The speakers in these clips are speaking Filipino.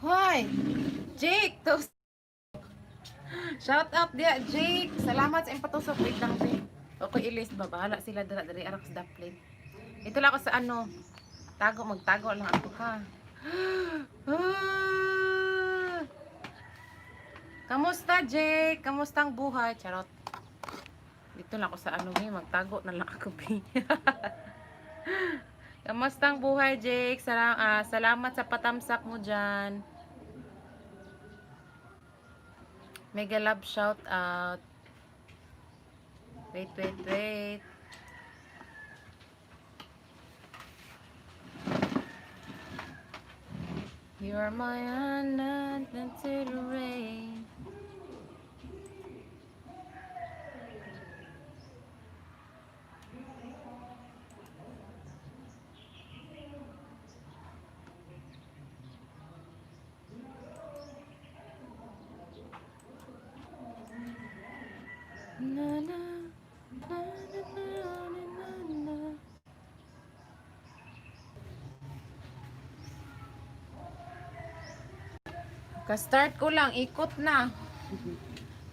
Hoy, Jake, shout out dia, Jake. Salamat sa iyong patusok. Wait lang, Jake. Okay, ilis ba? Bahala sila dala dari arak sa daplin. Ito lang ako sa ano. Magtago lang ako ha. Kamusta, Jake? Kamusta ang buhay? Charot. Dito lang ako sa ano, magtago na lang ako, Kamusta ang buhay, Jake? Salamat sa patamsak mo dyan. Mega love shout out. Wait. You are my island into the rain. Na na na na. Ka-start ko lang, ikot na.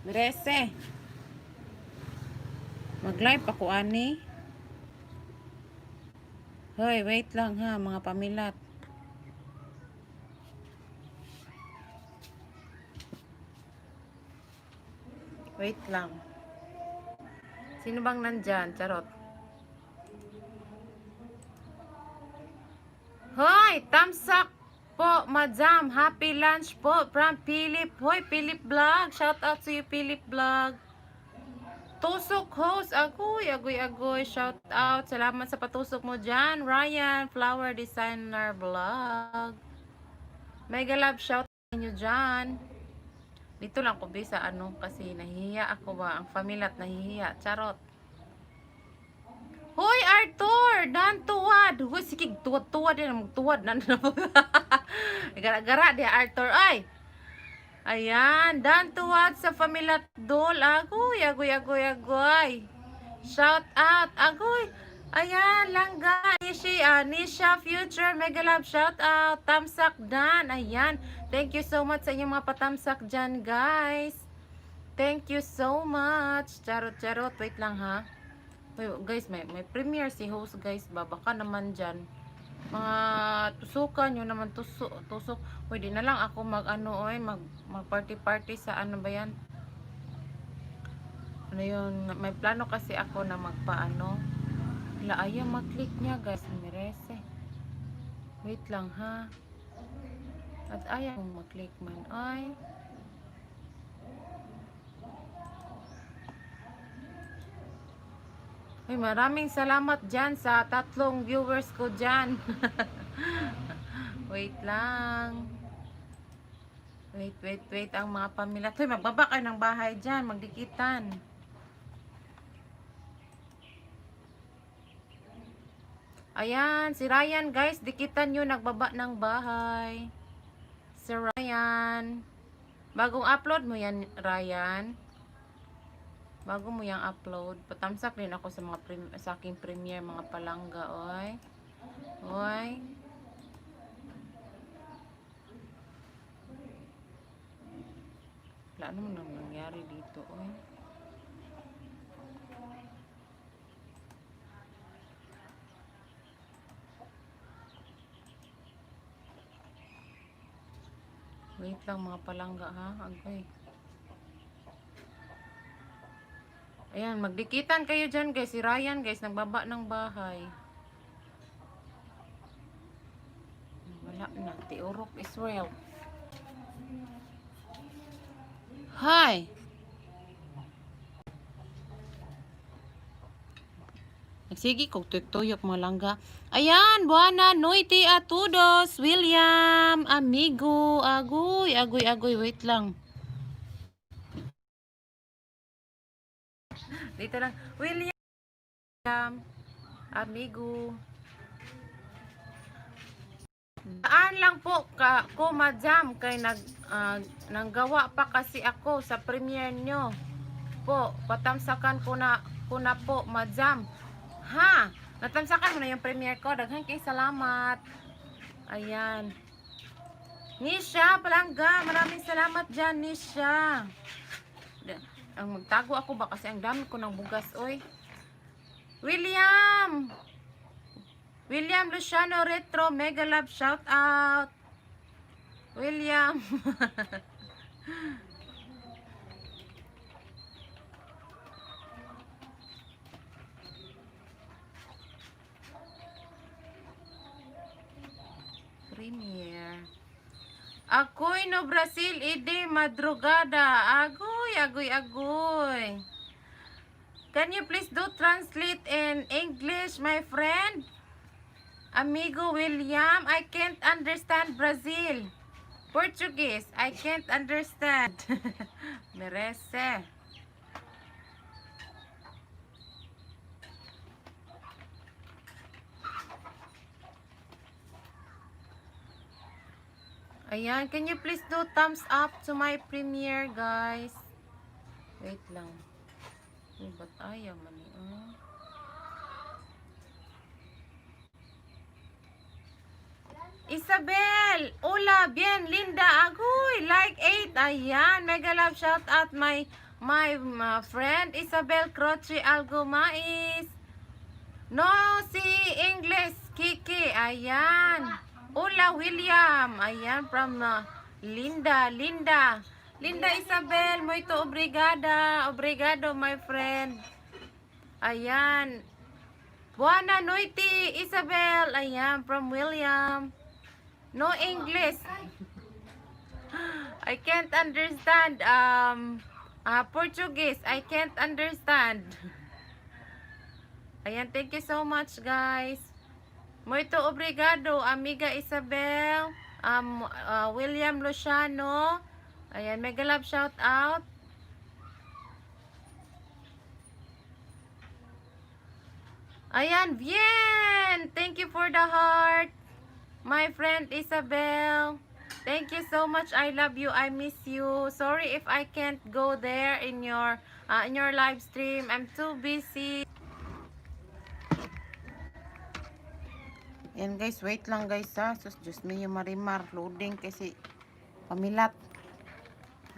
Merese. Mag-live ako, ani. Hoy, wait lang ha, mga pamilat. Wait lang. Sino bang nandyan? Charot. Hoy, tamsak po, madam. Happy lunch po from Philip. Hoy, Philip Vlog. Shout out to you, Philip Vlog. Tusok host. Agoy. Shout out. Salamat sa patusok mo dyan. Ryan, Flower Designer Vlog. Mega love shout out nyo dyan. Dito lang ko bisa ano kasi nahihiya ako ba. Ang familiat nahihiya. Charot. Hoy, Arthur! Dan tuwad! Hoy, sikig tuwad-tuwad din. Magtuwad na po. Gara-gara dia, Arthur. Ay! Ayan. Dan tuwad sa Familiat Dol. Agoy. Shout out. Agoy. Ayan. Langga. Nisha Future. Mega love. Shout out. Tamsak Dan. Ayan. Thank you so much sa inyong mga patamsak dyan, guys. Thank you so much. Charot. Wait lang, ha. Guys, may premiere si host, guys ba, baka naman dyan mga tusukan nyo naman, tusok. Pwede na lang ako mag party sa ano ba yan, ano yun, may plano kasi ako na magpaano, ayaw mag-click niya, guys. Merese, wait lang ha, at ayaw mag-click man. Ay, ay, maraming salamat dyan sa 3 viewers ko dyan. Wait lang. Wait. Ang mga pamilya. Hoy, magbaba kayo ng bahay dyan. Magdikitan. Ayan, si Ryan, guys. Dikitan nyo, nagbaba ng bahay. Si Ryan. Bagong upload mo yan, Ryan. Bago mo yang upload, patamsak din ako sa mga sa aking premiere, mga palangga, oy. Wala naman nang nangyari dito, oy. Wait lang, mga palangga, ha. Agoy. Ayan, magdikitan kayo dyan, guys. Si Ryan, guys, nagbaba ng bahay. Wala na. Tiurok Israel. Hi! Nagsigi kog tuyok mga langga. Ayan, buwana, noite a todos. William, amigo. Agoy. Wait lang. Dito lang. William, amigo. Daan lang po ko, madam, kay nanggawa pa kasi ako sa premiere nyo. Po, patamsakan ko na po, madam. Ha? Natamsakan mo na yung premiere ko. Daghang kay salamat. Ayan. Nisha Palangga, maraming salamat dyan, Nisha. Ang magtago ako ba kasi ang dami ko ng bugas, oy. William! William Luciano Retro, mega love, shout out. William. Premier. Ako'y no Brazil, ide madrugada. Agoy, agoy, agoy. Can you please do translate in English, my friend? Amigo William, I can't understand Brazil. Portuguese, I can't understand. Merece. Ayan, can you please do thumbs up to my premiere, guys? Wait lang. Ay, ba't ayaw man eh? Isabel! Hola, bien, linda. Agoy, like 8. Ayan, mega love shout out my friend Isabel Croce Algomais. No, si English, Kiki. Ayan. Hola, William. Ayan, from Linda. Linda Isabel, muito obrigada. Obrigado, my friend. Ayan. Buona noite, Isabel. Ayan, from William. No English. I can't understand. Portuguese. I can't understand. Ayan, thank you so much, guys. Muito obrigado, amiga Isabel. William Luciano. Ayan, mega love shout out. Ayan, bien. Thank you for the heart. My friend Isabel. Thank you so much. I love you. I miss you. Sorry if I can't go there in your live stream. I'm too busy. Yan guys, wait lang guys ha. Sus, Diyos me yung marimar. Loading kasi pamilat.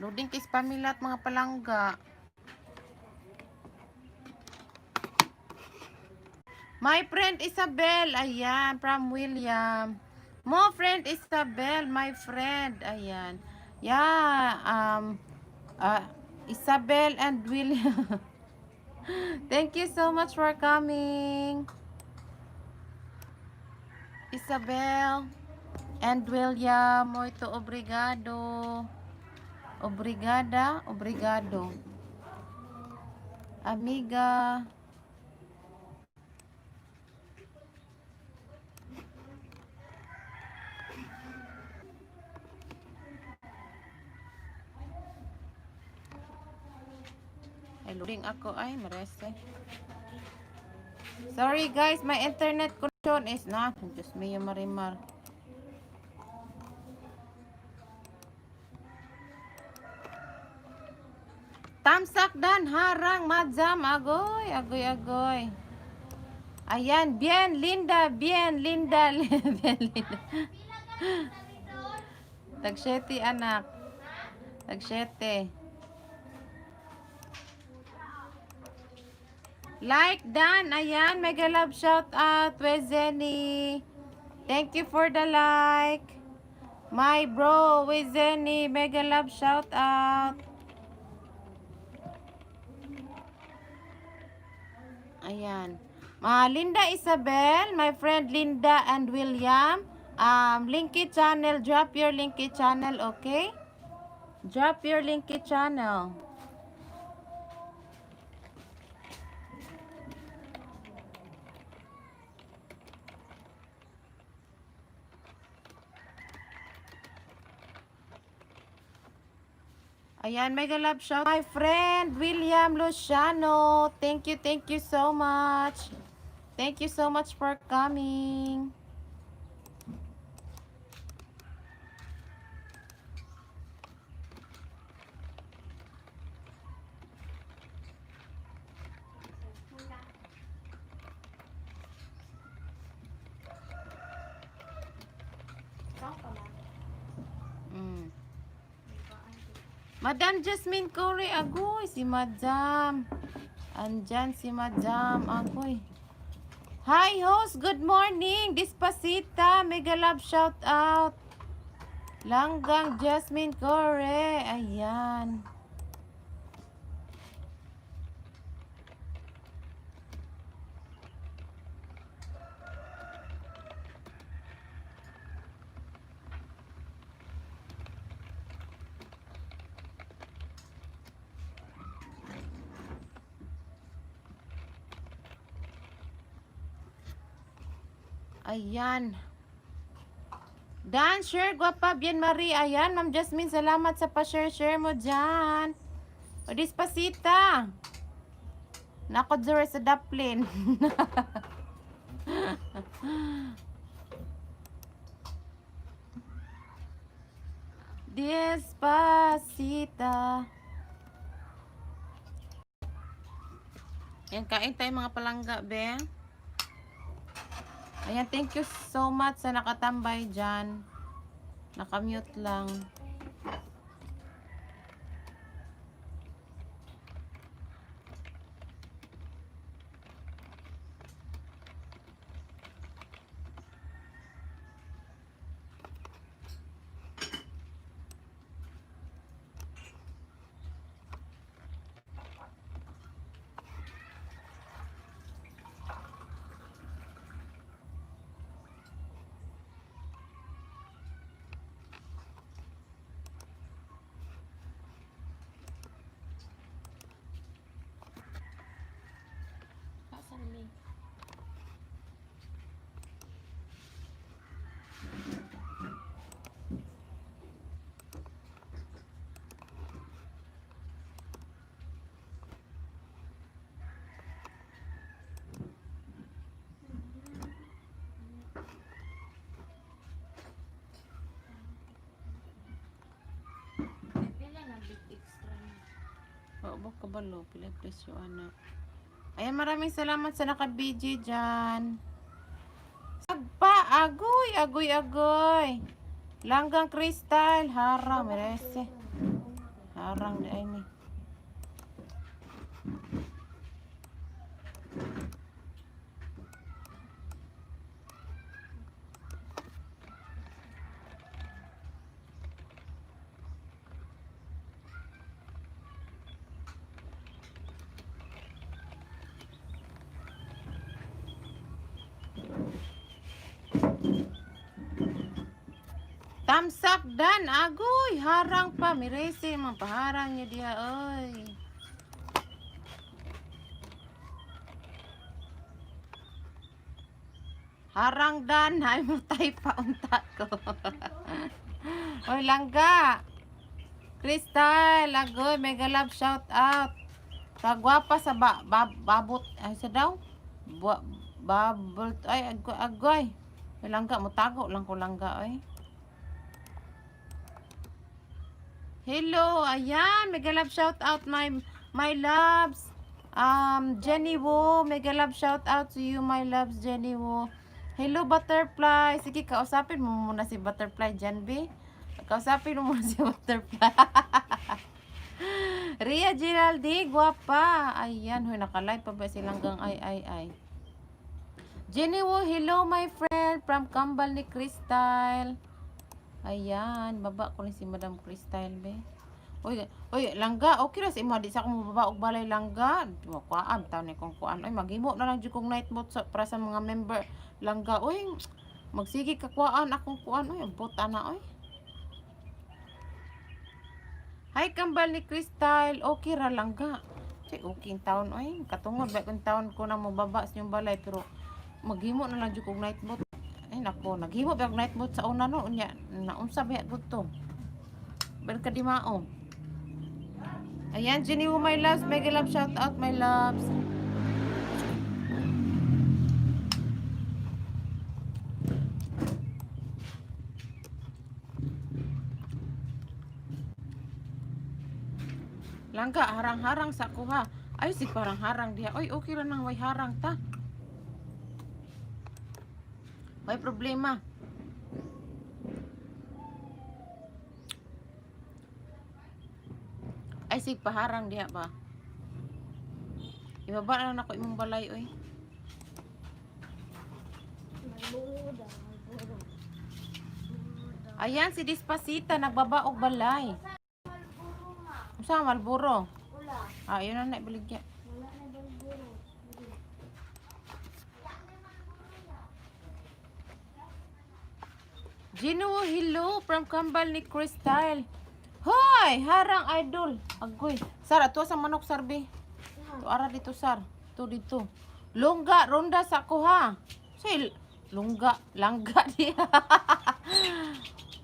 Loading kasi pamilat mga palangga. My friend Isabel. Ayan, from William. Mo friend Isabel, my friend. Ayan. Yeah, Isabel and William. Thank you so much for coming. Isabel and William, muito obrigado. Obrigada, obrigado. Amiga. Ay, loading ako. Ay, marese. Sorry guys, my internet connection is not. Just me yung marimar. Tamsak dan harang madzam. Agoy, agoy, agoy. Ayan, bien linda, bien linda. Bien linda. Tagsyete anak. Tagsyete. Like Dan, ayan, mega love shout out, Wezeni. Thank you for the like. My bro, Wezeni, mega love shout out. Ayan. Linda Isabel, my friend Linda and William. Linky channel, drop your Linky channel, okay? Drop your Linky channel. Ayan, mega love shout. My friend, William Luciano. Thank you so much. Thank you so much for coming. Madam Jasmine Corey, agoy, si Madam. Andyan si Madam, agoy. Hi host, good morning. Despacita, mega love shout out. Langgang Jasmine Corey, ayan. Ayan. Dan, share, guwapa, bien Marie. Ayan, Ma'am Jasmine, salamat sa pa-share-share mo dyan. O, Despacita. Nako, Zura sa Daplin. Despacita. Yan, kain tayo mga palangga, be. Ayan, thank you so much sa nakatambay dyan. Nakamute lang. Oo, kabalo. Pila presyo, anak. Ayan, maraming salamat sa naka-BG dyan. Sagpa, agoy, agoy, agoy. Langgang kristal, harang, merese. Harang na ini. Tamsak dan, agoy, harang pa, mirese, mapaharang niya diha, oy. Harang dan, ay mo tayo pa unta ko. Oy, langga. Crystal, agoy, mega love shout out. Kagwapa sa babot, ay sa daw? Babot, ay, agoy, agoy. May langga, mutago lang ko langga, oy. Hello, ayan, mega love shout out my loves. Jenny Wu, mega love shout out to you, my loves, Jenny Wu. Hello, Butterfly. Sige, kausapin mo muna si Butterfly dyan, be. Kausapin mo muna si Butterfly. Ria Giraldi, guwapa. Ayan, huy, nakalive pa ba silang gang ay. Jenny Wu, hello, my friend, from Kambal ni Crystal. Ayan, baba ko ni si Madam Crystal, be. Oy, langga, okay ra si imo di sa akong baba og balay langga. Kuan taw ni kong kuan. Oy, maghimo na lang jud kong night mode para sa mga member langga. Oy, magsige ka kuan akong kuan. Oy, abot ana oy. Hi, kambal ni Crystal. Okay ra langga. Say okay taon oy. Katungod ba kung taon ko na mo baba sa inyong balay pero maghimo na lang jud kong night mode. Ay nako, naghimo ba og night mode sa una no unya. Naunsa ba gud to? Bal ka di mao. Ayan, Jenny, my loves. Mega love shout out, my loves. Langga, harang-harang sa kuha. Ay, si parang harang diha. Oy, okay ra nang way harang ta. May problema. Ay, sig paharang diha ba? Ibaba na lang ako imong balay, oy. Ayan, si Despacita, nagbaba og balay. Usa Malboro? Ah, yun na ibaligya. Gino, hello from Kambal ni Crystal. Hoy, harang idol. Agoy. Sar, ato sa manok sarbi. To ara dito sar. To dito. Longga, ronda sa ko ha. Say, longga, langga diha.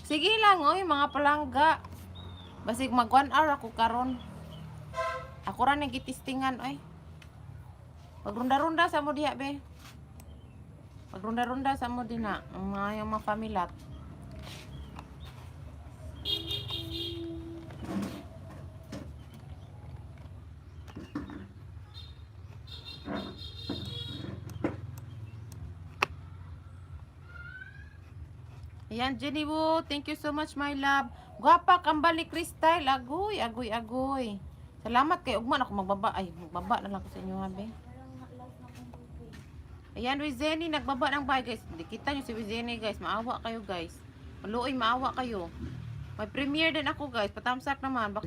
Sige lang, oy, mga palangga. Basig mag 1 hour ako karon. Ako ra nang gitistingan, oy. Pagrunda-runda sa mo diha, be. Pagrunda-runda sa mo dina, ang mga pamilat. Ayan, Jenny Woo, thank you so much, my love. Gwapa, Kambal ni Crystal. Agoy, agoy, agoy. Salamat kay ugman ako magbaba. Ay, magbaba na lang ko sa inyo, habe. Ayan, Wizeni, nagbaba ng bahay, guys. Hindi kita nyo si Wizeni, guys. Maawa kayo, guys. Maluoy, maawa kayo. May premiere din ako, guys. Patamsak naman.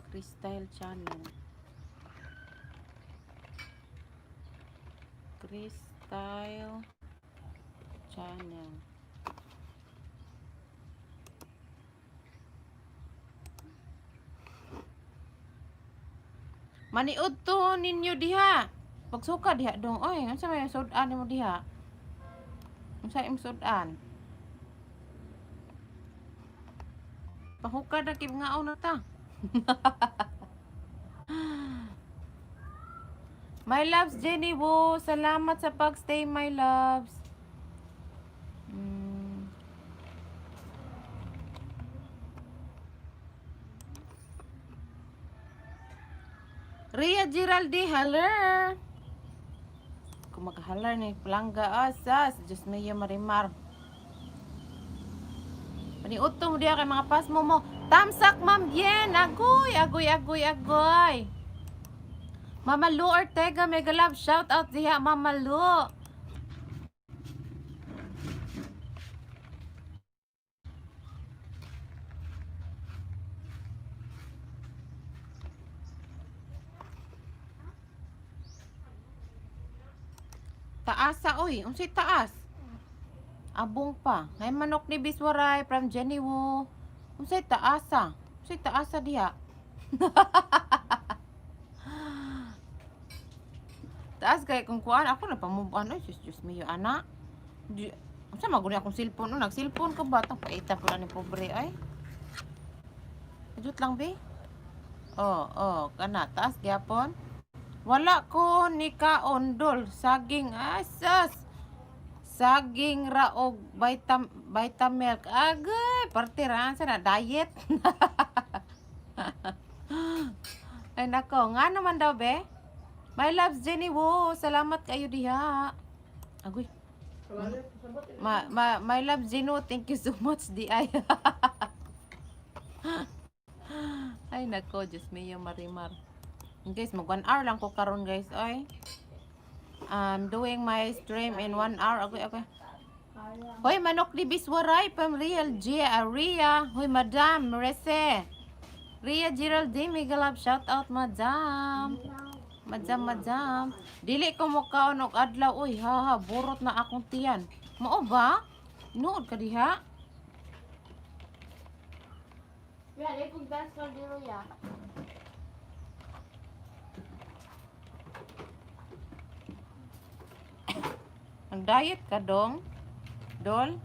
Crystal channel. Crystal channel. Maniud to ninyo diha. Pagsuka diha dong. Oy, unsa may sudan mo diha? Unsa imong sudan? Pahukad na kib ngaon na ta. My loves, Jenny Woo. Salamat sa pagstay, my loves. Ria Giraldi, haler. Kung maghalar ni Palangga asas. Diyos may marimar. Paniuto mo diya kay mga pasmo mo. Tamsak, Ma'am Yen. Agoy, agoy, agoy, agoy. Mama Lu Ortega, mega love. Shout out diha, Mama Lu. Taasa, oy. Unsay taas? Abong pa. Ngay manok ni Biswaray from Jenny Woo. Unsay taasa? Unsay taasa diha? Taas kay kung kuan ako na pamubuan oy sus mayo ana. Unsa maguni akong cellphone no nag-cellphone ko ba tong paita pala ni pobre ay. Adut lang be. Oh, kana taas gyapon. Wala ko ni kaondol saging asas. Saging raog vitamilk. Agay, partiran sa na diet. Ay nako, nga naman daw be. My loves, Jenny Woo. Salamat kayo diha. Agoy. My love, Jenny Woo. Thank you so much, di ay. Ay, nako. Diyos mayo marimar. Guys, mag 1 hour lang ko karon guys. Ay. I'm doing my stream in 1 hour. Agoy. Hoy, manok ni Biswaray. Pam Real G. Ria. Hoy, Madam. Rese. Ria Geraldine. Mega love. Shout out, Madam. Madam. Dili ko mo kaon og adlaw oy, haha, burot na akong tiyan. Mao ba? Inuod ka diha? Ya, dia pun dance kalau dulu ya. Ang diet ka dong? Dol?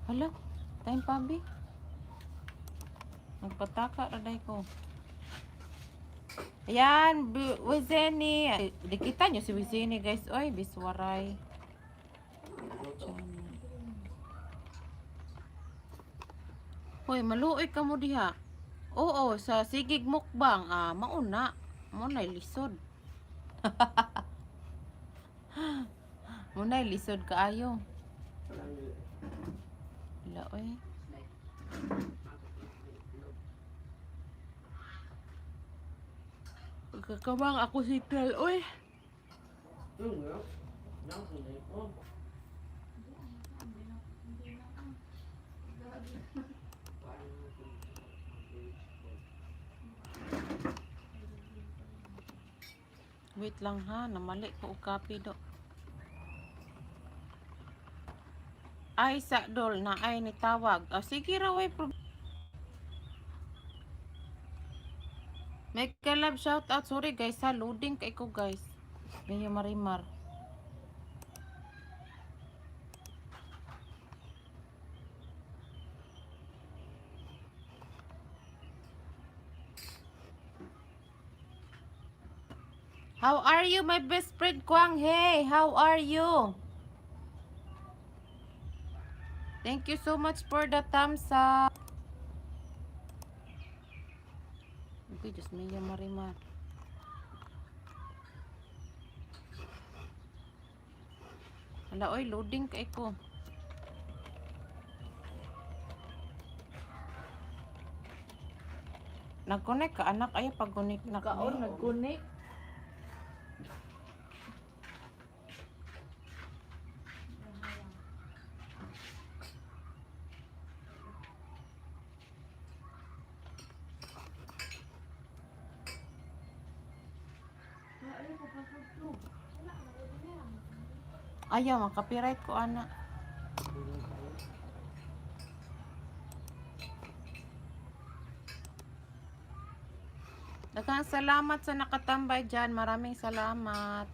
Hala, time pa bi. Nagpataka raday ko. Ayan, Wizeni. Dikita nyo si Wizeni guys. Oy, Biswaray. Hoy, maluoy ka mo diha. Oo, sa sigig mukbang. Mauna. Mauna lisod. Munay, lisod kaayo. Wala, oy. Pagkakamang ako si Tel, oy. Wait lang ha, namali ko og copy do. Ay sa dol na ay ni tawag. Sige ra way Make a love shout out. Sorry guys ha, loading kay ko guys. Medyo marimar. How are you, my best friend Kwang? Hey, how are you? Thank you so much for the thumbs up. Okay, just medyo marimar. Hala, oy, loading kay ko. Nag-connect ka, anak. Ay, pag-connect na Kaon, nag-connect. Ayaw, copyright ko, anak. Daghang salamat sa nakatambay dyan. Maraming salamat.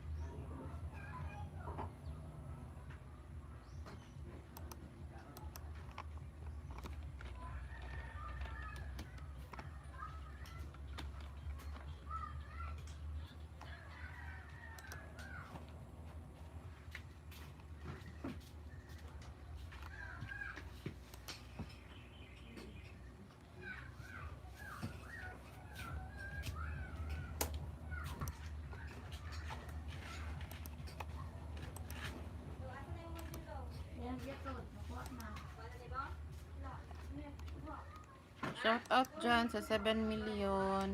Shout out dyan sa 7 million.